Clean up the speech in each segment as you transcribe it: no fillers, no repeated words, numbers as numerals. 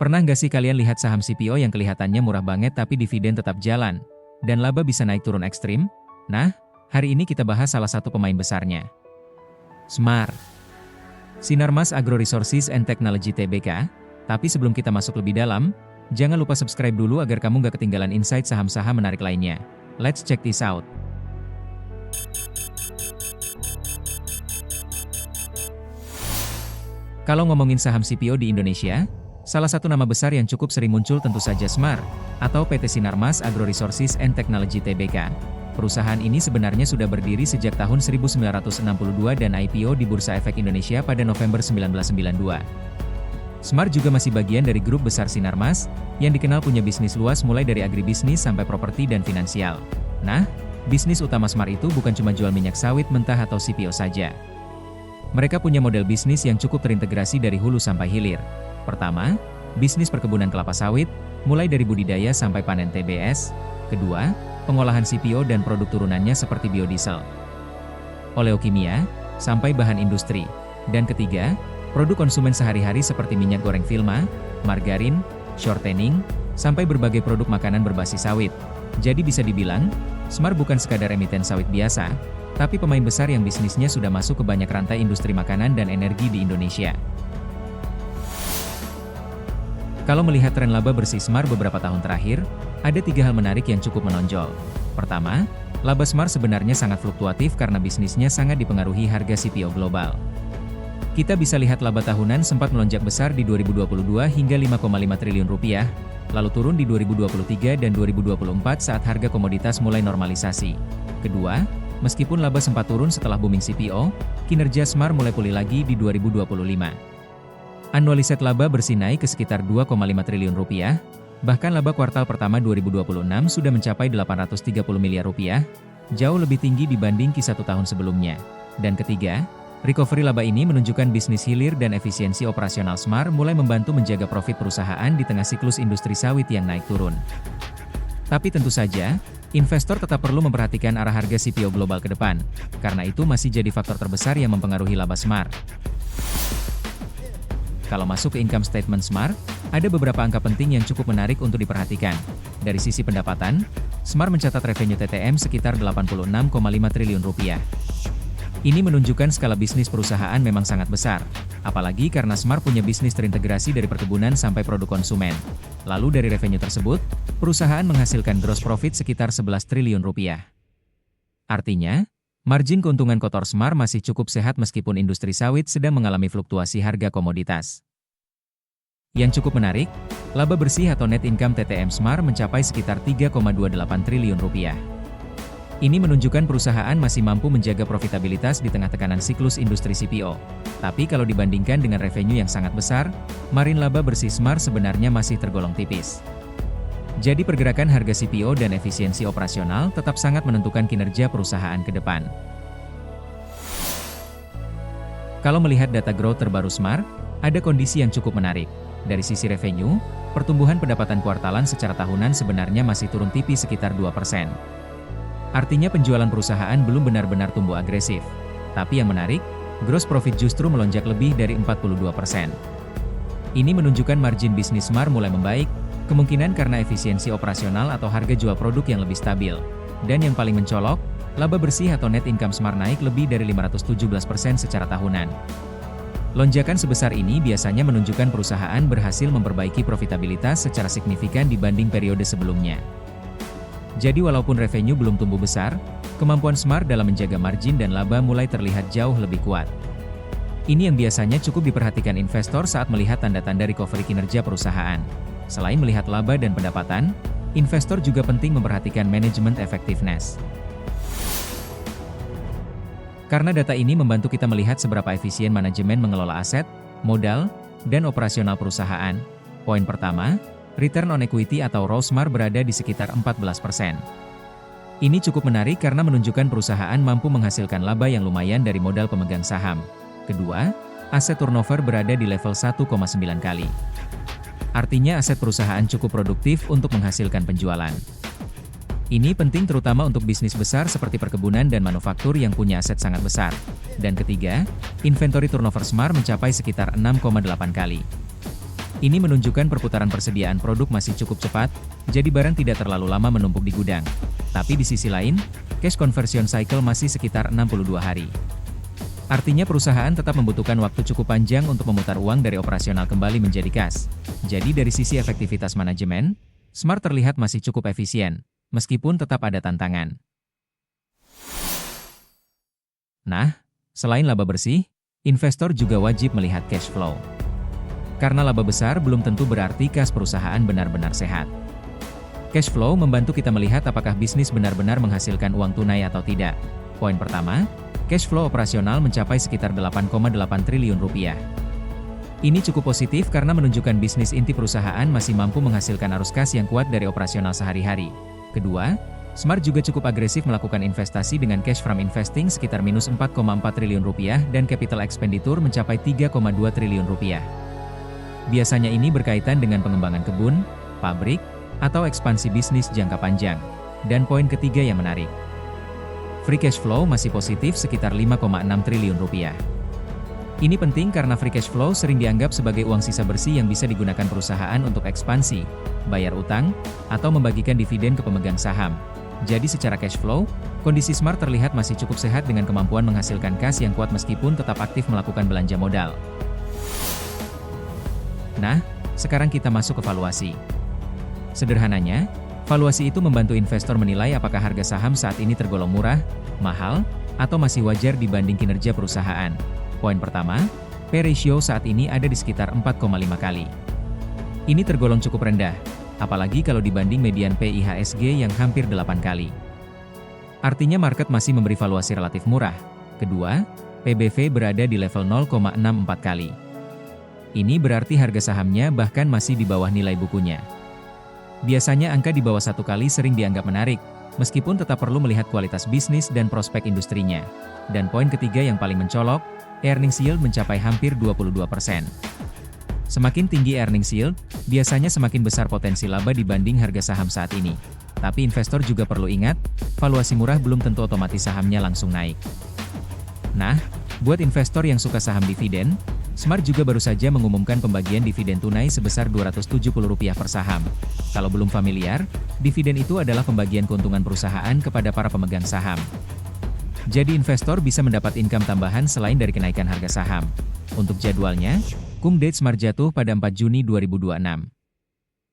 Pernah nggak sih kalian lihat saham CPO yang kelihatannya murah banget tapi dividen tetap jalan? Dan laba bisa naik turun ekstrim? Nah, hari ini kita bahas salah satu pemain besarnya. Smar. Sinarmas Agro Resources and Technology Tbk. Tapi sebelum kita masuk lebih dalam, jangan lupa subscribe dulu agar kamu nggak ketinggalan insight saham-saham menarik lainnya. Let's check this out. Kalau ngomongin saham CPO di Indonesia, salah satu nama besar yang cukup sering muncul tentu saja Smar, atau PT Sinarmas Agro Resources and Technology Tbk. Perusahaan ini sebenarnya sudah berdiri sejak tahun 1962 dan IPO di Bursa Efek Indonesia pada November 1992. Smar juga masih bagian dari grup besar Sinarmas, yang dikenal punya bisnis luas mulai dari agribisnis sampai properti dan finansial. Nah, bisnis utama Smar itu bukan cuma jual minyak sawit mentah atau CPO saja. Mereka punya model bisnis yang cukup terintegrasi dari hulu sampai hilir. Pertama, bisnis perkebunan kelapa sawit, mulai dari budidaya sampai panen TBS. Kedua, pengolahan CPO dan produk turunannya seperti biodiesel, oleokimia, sampai bahan industri. Dan ketiga, produk konsumen sehari-hari seperti minyak goreng Vilma, margarin, shortening, sampai berbagai produk makanan berbasis sawit. Jadi bisa dibilang, Smar bukan sekadar emiten sawit biasa, tapi pemain besar yang bisnisnya sudah masuk ke banyak rantai industri makanan dan energi di Indonesia. Kalau melihat tren laba bersih Smar beberapa tahun terakhir, ada 3 hal menarik yang cukup menonjol. Pertama, laba Smar sebenarnya sangat fluktuatif karena bisnisnya sangat dipengaruhi harga CPO global. Kita bisa lihat laba tahunan sempat melonjak besar di 2022 hingga 5,5 triliun rupiah, lalu turun di 2023 dan 2024 saat harga komoditas mulai normalisasi. Kedua, meskipun laba sempat turun setelah booming CPO, kinerja Smar mulai pulih lagi di 2025. Annualized laba bersih naik ke sekitar 2,5 triliun rupiah, bahkan laba kuartal pertama 2026 sudah mencapai 830 miliar rupiah, jauh lebih tinggi dibanding Q1 tahun sebelumnya. Dan ketiga, recovery laba ini menunjukkan bisnis hilir dan efisiensi operasional Smar mulai membantu menjaga profit perusahaan di tengah siklus industri sawit yang naik turun. Tapi tentu saja, investor tetap perlu memperhatikan arah harga CPO global ke depan, karena itu masih jadi faktor terbesar yang mempengaruhi laba Smar. Kalau masuk ke income statement Smar, ada beberapa angka penting yang cukup menarik untuk diperhatikan. Dari sisi pendapatan, Smar mencatat revenue TTM sekitar 86,5 triliun rupiah. Ini menunjukkan skala bisnis perusahaan memang sangat besar, apalagi karena Smar punya bisnis terintegrasi dari perkebunan sampai produk konsumen. Lalu dari revenue tersebut, perusahaan menghasilkan gross profit sekitar 11 triliun rupiah. Artinya, margin keuntungan kotor Smar masih cukup sehat meskipun industri sawit sedang mengalami fluktuasi harga komoditas. Yang cukup menarik, laba bersih atau net income TTM Smar mencapai sekitar 3,28 triliun rupiah. Ini menunjukkan perusahaan masih mampu menjaga profitabilitas di tengah tekanan siklus industri CPO. Tapi kalau dibandingkan dengan revenue yang sangat besar, margin laba bersih Smar sebenarnya masih tergolong tipis. Jadi pergerakan harga CPO dan efisiensi operasional tetap sangat menentukan kinerja perusahaan ke depan. Kalau melihat data growth terbaru Smar, ada kondisi yang cukup menarik. Dari sisi revenue, pertumbuhan pendapatan kuartalan secara tahunan sebenarnya masih turun tipis sekitar 2%. Artinya penjualan perusahaan belum benar-benar tumbuh agresif. Tapi yang menarik, gross profit justru melonjak lebih dari 42%. Ini menunjukkan margin bisnis Smar mulai membaik, kemungkinan karena efisiensi operasional atau harga jual produk yang lebih stabil. Dan yang paling mencolok, laba bersih atau net income Smar naik lebih dari 517% secara tahunan. Lonjakan sebesar ini biasanya menunjukkan perusahaan berhasil memperbaiki profitabilitas secara signifikan dibanding periode sebelumnya. Jadi walaupun revenue belum tumbuh besar, kemampuan Smar dalam menjaga margin dan laba mulai terlihat jauh lebih kuat. Ini yang biasanya cukup diperhatikan investor saat melihat tanda-tanda recovery kinerja perusahaan. Selain melihat laba dan pendapatan, investor juga penting memperhatikan manajemen effectiveness. Karena data ini membantu kita melihat seberapa efisien manajemen mengelola aset, modal, dan operasional perusahaan. Poin pertama, return on equity atau ROE Smar berada di sekitar 14%. Ini cukup menarik karena menunjukkan perusahaan mampu menghasilkan laba yang lumayan dari modal pemegang saham. Kedua, aset turnover berada di level 1,9 kali. Artinya aset perusahaan cukup produktif untuk menghasilkan penjualan. Ini penting terutama untuk bisnis besar seperti perkebunan dan manufaktur yang punya aset sangat besar. Dan ketiga, inventory turnover Smar mencapai sekitar 6,8 kali. Ini menunjukkan perputaran persediaan produk masih cukup cepat, jadi barang tidak terlalu lama menumpuk di gudang. Tapi di sisi lain, cash conversion cycle masih sekitar 62 hari. Artinya perusahaan tetap membutuhkan waktu cukup panjang untuk memutar uang dari operasional kembali menjadi kas. Jadi dari sisi efektivitas manajemen, Smart terlihat masih cukup efisien, meskipun tetap ada tantangan. Nah, selain laba bersih, investor juga wajib melihat cash flow. Karena laba besar belum tentu berarti kas perusahaan benar-benar sehat. Cash flow membantu kita melihat apakah bisnis benar-benar menghasilkan uang tunai atau tidak. Poin pertama, cash flow operasional mencapai sekitar 8,8 triliun rupiah. Ini cukup positif karena menunjukkan bisnis inti perusahaan masih mampu menghasilkan arus kas yang kuat dari operasional sehari-hari. Kedua, Smart juga cukup agresif melakukan investasi dengan cash from investing sekitar minus 4,4 triliun rupiah dan capital expenditure mencapai 3,2 triliun rupiah. Biasanya ini berkaitan dengan pengembangan kebun, pabrik, atau ekspansi bisnis jangka panjang. Dan poin ketiga yang menarik, free cash flow masih positif sekitar 5,6 triliun rupiah. Ini penting karena free cash flow sering dianggap sebagai uang sisa bersih yang bisa digunakan perusahaan untuk ekspansi, bayar utang, atau membagikan dividen ke pemegang saham. Jadi secara cash flow, kondisi Smart terlihat masih cukup sehat dengan kemampuan menghasilkan kas yang kuat meskipun tetap aktif melakukan belanja modal. Nah, sekarang kita masuk ke valuasi. Sederhananya, valuasi itu membantu investor menilai apakah harga saham saat ini tergolong murah, mahal, atau masih wajar dibanding kinerja perusahaan. Poin pertama, P ratio saat ini ada di sekitar 4,5 kali. Ini tergolong cukup rendah, apalagi kalau dibanding median P IHSG yang hampir 8 kali. Artinya market masih memberi valuasi relatif murah. Kedua, PBV berada di level 0,64 kali. Ini berarti harga sahamnya bahkan masih di bawah nilai bukunya. Biasanya angka di bawah 1 kali sering dianggap menarik, meskipun tetap perlu melihat kualitas bisnis dan prospek industrinya. Dan poin ketiga yang paling mencolok, earnings yield mencapai hampir 22%. Semakin tinggi earnings yield, biasanya semakin besar potensi laba dibanding harga saham saat ini. Tapi investor juga perlu ingat, valuasi murah belum tentu otomatis sahamnya langsung naik. Nah, buat investor yang suka saham dividen, Smart juga baru saja mengumumkan pembagian dividen tunai sebesar Rp270 per saham. Kalau belum familiar, dividen itu adalah pembagian keuntungan perusahaan kepada para pemegang saham. Jadi investor bisa mendapat income tambahan selain dari kenaikan harga saham. Untuk jadwalnya, cum date Smart jatuh pada 4 Juni 2026.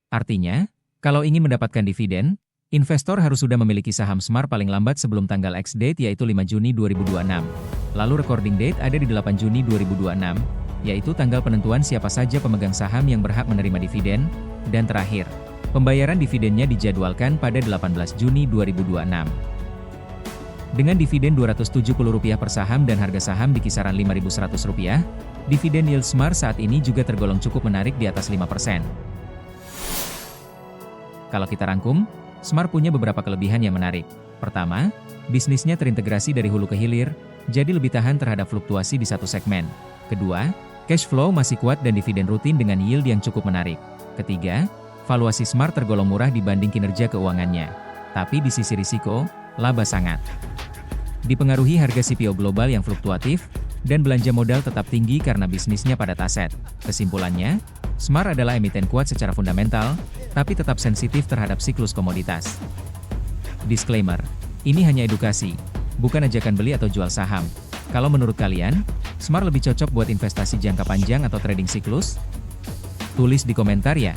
Artinya, kalau ingin mendapatkan dividen, investor harus sudah memiliki saham Smart paling lambat sebelum tanggal X-date yaitu 5 Juni 2026. Lalu recording date ada di 8 Juni 2026. Yaitu tanggal penentuan siapa saja pemegang saham yang berhak menerima dividen, dan terakhir, pembayaran dividennya dijadwalkan pada 18 Juni 2026. Dengan dividen Rp270 per saham dan harga saham di kisaran Rp5.100, dividen yield Smart saat ini juga tergolong cukup menarik di atas 5%. Kalau kita rangkum, Smart punya beberapa kelebihan yang menarik. Pertama, bisnisnya terintegrasi dari hulu ke hilir, jadi lebih tahan terhadap fluktuasi di satu segmen. Kedua, cash flow masih kuat dan dividen rutin dengan yield yang cukup menarik. Ketiga, valuasi Smart tergolong murah dibanding kinerja keuangannya. Tapi di sisi risiko, laba sangat dipengaruhi harga CPO global yang fluktuatif, dan belanja modal tetap tinggi karena bisnisnya padat aset. Kesimpulannya, Smart adalah emiten kuat secara fundamental, tapi tetap sensitif terhadap siklus komoditas. Disclaimer, ini hanya edukasi, bukan ajakan beli atau jual saham. Kalau menurut kalian, Smart lebih cocok buat investasi jangka panjang atau trading siklus? Tulis di komentar ya.